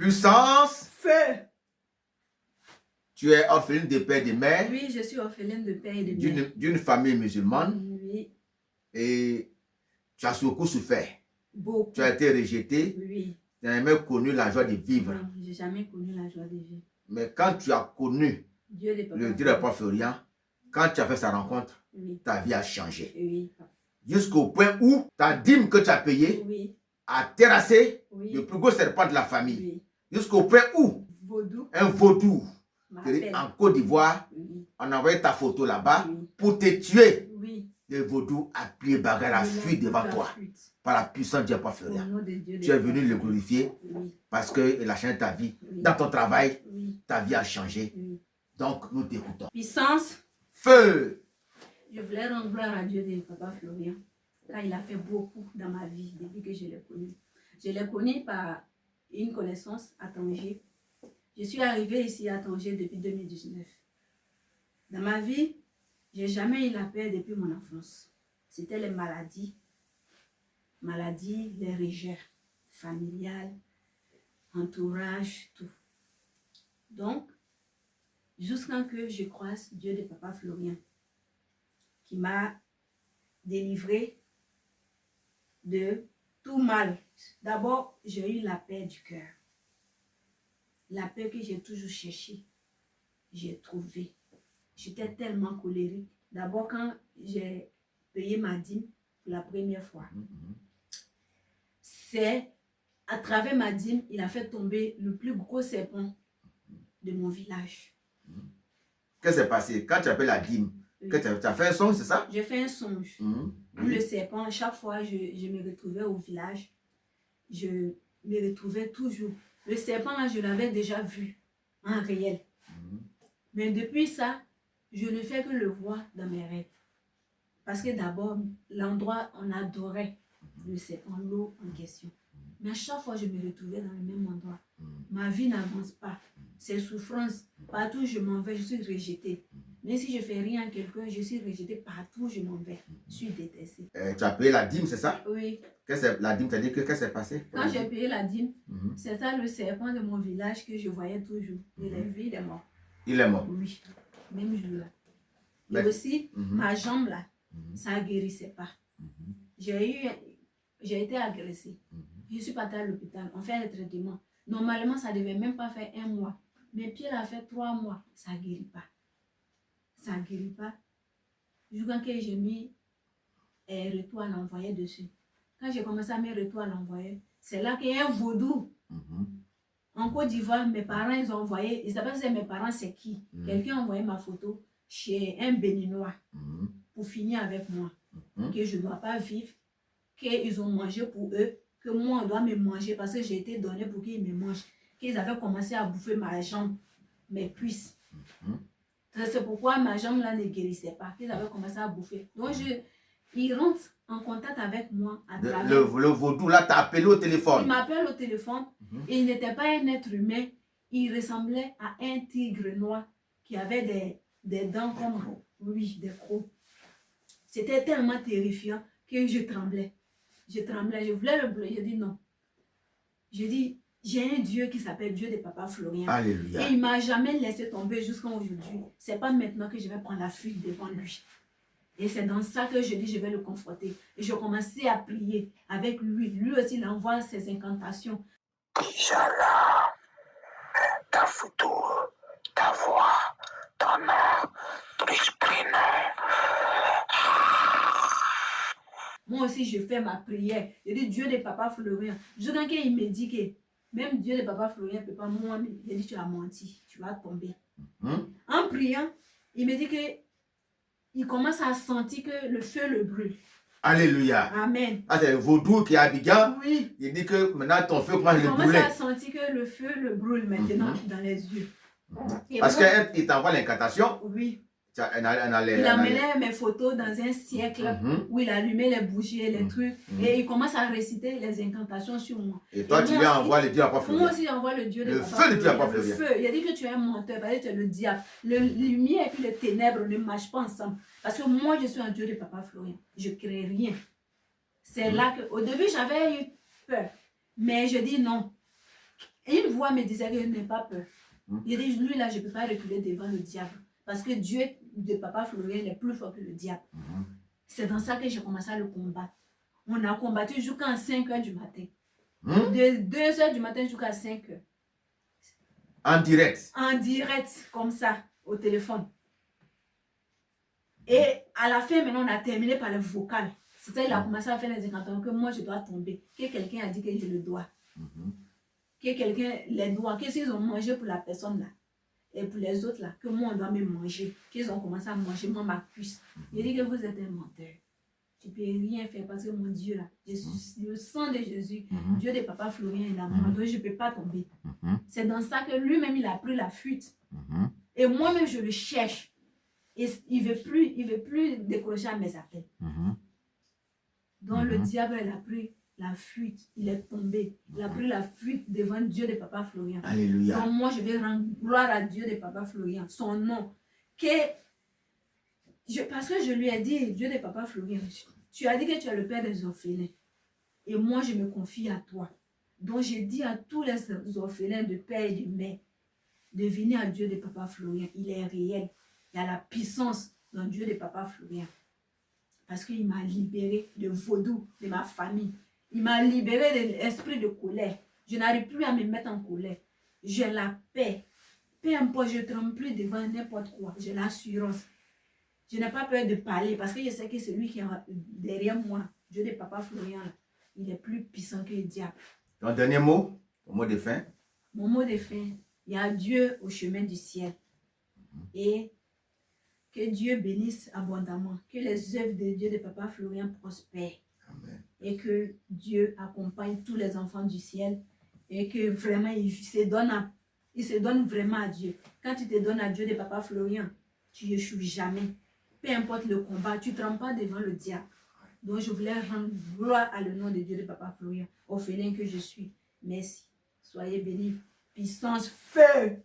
Puissance. Feu. Tu es orpheline de père et de mère. Oui, je suis orpheline de père et de mère. D'une famille musulmane. Oui. Et tu as beaucoup souffert. Beaucoup. Tu as été rejeté. Oui. Tu n'as jamais connu la joie de vivre. Non, je n'ai jamais connu la joie de vivre. Mais quand tu as connu le Dieu de Papa Florian, quand tu as fait sa rencontre, oui, ta vie a changé. Oui. Jusqu'au point où ta dîme que tu as payée oui, a terrassé oui, le plus gros serpent de la famille. Oui. Jusqu'au point où un vaudou m'appelle. En Côte d'Ivoire, Oui. on a envoyé ta photo là-bas Oui. pour te tuer. Oui. Le vaudou a plié bagarre à fuir devant toi par la puissance de Papa Florian. Tu es venu le glorifier oui, parce qu'il a changé ta vie. Oui. Dans ton travail, oui, ta vie a changé. oui. Donc, nous t'écoutons. Puissance. Feu. Je voulais rendre gloire à Dieu de Papa Florian, car il a fait beaucoup dans ma vie depuis que je l'ai connu. Je l'ai connu par une connaissance à Tanger. Je suis arrivée ici à Tanger depuis 2019. Dans ma vie, je n'ai jamais eu la paix depuis mon enfance. C'était les maladies, les régeurs familiales, entourage, tout. Donc, jusqu'à ce que je croise Dieu de Papa Florian, qui m'a délivré de tout mal. D'abord, j'ai eu la paix du cœur. La paix que j'ai toujours cherchée, j'ai trouvé. J'étais tellement colérique. D'abord, quand j'ai payé ma dîme pour la première fois, c'est à travers ma dîme, il a fait tomber le plus gros serpent de mon village. Qu'est-ce qui s'est passé? Quand tu appelles la dîme, tu as fait un songe, c'est ça? J'ai fait un songe. Le serpent, à chaque fois, je me retrouvais au village. Je me retrouvais toujours. Le serpent, là, je l'avais déjà vu en réel. Mais depuis ça, je ne fais que le voir dans mes rêves. Parce que d'abord, l'endroit, on adorait le serpent, l'eau en question. Mais à chaque fois, je me retrouvais dans le même endroit. Ma vie n'avance pas. C'est souffrance. Partout où je m'en vais, je suis rejetée. Même si je fais rien à quelqu'un, je suis rejetée partout où je m'en vais. Je suis détestée. Tu as payé la dîme, c'est ça? Oui. La dîme, tu as dit qu'est-ce qui s'est passé? Quand j'ai payé la dîme, c'était le serpent de mon village que je voyais toujours. Il est vu, il est mort. Il est mort? Oui. Même jour-là. Et aussi, ma jambe là, ça ne guérissait pas. J'ai été agressée. Je suis partie à l'hôpital. On fait le traitement. Normalement, ça ne devait même pas faire 1 mois. Mes pieds là fait 3 mois. Ça ne guérit pas. Ça ne guérit pas. Jusqu'à ce que j'ai mis un retour à l'envoyer dessus. Quand j'ai commencé à mettre retour à l'envoyer, c'est là qu'il y a un vaudou. En Côte d'Ivoire, mes parents, ils ont envoyé, ils ne savent pas si mes parents, c'est qui. Quelqu'un a envoyé ma photo chez un Béninois pour finir avec moi. Que je ne dois pas vivre, qu'ils ont mangé pour eux, que moi, on doit me manger parce que j'ai été donnée pour qu'ils me mangent. Qu'ils avaient commencé à bouffer ma jambe, mes cuisses. C'est pourquoi ma jambe là ne guérissait pas, qu'ils avaient commencé à bouffer. Donc, ils rentrent en contact avec moi à travers... Le vaudou là t'a appelé au téléphone. Il m'appelle au téléphone et il n'était pas un être humain. Il ressemblait à un tigre noir qui avait des dents comme... Oui, des crocs. C'était tellement terrifiant que je tremblais. Je tremblais, je voulais le bleuer. Je dis non. Je dis, j'ai un Dieu qui s'appelle Dieu de Papa Florian. Alléluia. Et il ne m'a jamais laissé tomber jusqu'à aujourd'hui. Ce n'est pas maintenant que je vais prendre la fuite devant lui. Et c'est dans ça que je dis, je vais le conforter. Et je commençais à prier avec lui. Lui aussi, il envoie ses incantations. Inch'Allah, ta photo, ta voix, ton nom, ton esprit, Moi aussi, je fais ma prière. Je dis, Dieu de Papa Florian. Jusqu'à quand il me dit que même Dieu de Papa Florian ne peut pas moi. Il dit, tu as menti, tu vas tomber. En priant, il me dit que il commence à sentir que le feu le brûle. Alléluia. Amen. Ah, c'est le vaudou qui est Abidjan. Oui. Il dit que maintenant ton feu commence à le brûler. Il commence à sentir que le feu le brûle maintenant dans les yeux. Parce qu'il t'envoie l'incantation. Oui. Il amenait mes photos dans un siècle où il allumait les bougies et les trucs. Et il commence à réciter les incantations sur moi. Et toi, tu lui envoies le Dieu à Papa Florian. Moi aussi, j'envoie le Dieu de Papa Florian. Le feu de Dieu à Papa Florian. Le feu. Il a dit que tu es un menteur, parce que tu es le diable. La lumière et puis les ténèbres ne marchent pas ensemble. Parce que moi, je suis un Dieu de Papa Florian. Je ne crée rien. C'est là que, au début, j'avais eu peur. Mais je dis non. Et une voix me disait que je n'ai pas peur. Il dit, lui là, je ne peux pas reculer devant le diable. Parce que Dieu de Papa Florian, il est plus fort que le diable. C'est dans ça que j'ai commencé à le combattre. On a combattu jusqu'à 5 h du matin. De 2 h du matin jusqu'à 5 h. En direct. En direct, comme ça, au téléphone. Et à la fin, maintenant, on a terminé par le vocal. C'est-à-dire qu'il a commencé à faire les incantatoires que moi, je dois tomber. Que quelqu'un a dit que je le dois. Que quelqu'un les doit. Que s'ils ont mangé pour la personne là, et pour les autres là, que moi, on doit me manger. Qu'ils ont commencé à manger, moi, ma cuisse. Il dit que vous êtes un menteur. Tu ne peux rien faire parce que mon Dieu là, le sang de Jésus, Dieu de Papa Florian, il a mort, donc je ne peux pas tomber. C'est dans ça que lui-même, il a pris la fuite. Et moi-même, je le cherche. Et il ne veut plus décrocher à mes appels. Donc le diable, il a pris la fuite. Il est tombé. Il a pris la fuite devant Dieu de Papa Florian. Alléluia. Donc moi, je vais rendre gloire à Dieu de Papa Florian. Son nom. Parce que je lui ai dit, Dieu de Papa Florian, tu as dit que tu es le père des orphelins. Et moi, je me confie à toi. Donc, j'ai dit à tous les orphelins de père et de mère de venir à Dieu de Papa Florian. Il est réel. Il y a la puissance dans Dieu de Papa Florian. Parce qu'il m'a libéré de vaudou, de ma famille. Il m'a libéré de l'esprit de colère. Je n'arrive plus à me mettre en colère. J'ai la paix. Peu importe, je ne tremble plus devant n'importe quoi. J'ai l'assurance. Je n'ai pas peur de parler parce que je sais que celui qui est derrière moi, Dieu de Papa Florian, il est plus puissant que le diable. Ton dernier mot, ton mot de fin? Mon mot de fin, il y a Dieu au chemin du ciel. Et que Dieu bénisse abondamment. Que les œuvres de Dieu de Papa Florian prospèrent. Amen. Et que Dieu accompagne tous les enfants du ciel. Et que vraiment, il se donne vraiment à Dieu. Quand tu te donnes à Dieu de Papa Florian, tu n'échoues jamais. Peu importe le combat, tu ne trembles pas devant le diable. Donc je voulais rendre gloire à le nom de Dieu de Papa Florian, orphelin que je suis. Merci. Soyez bénis. Puissance, feu.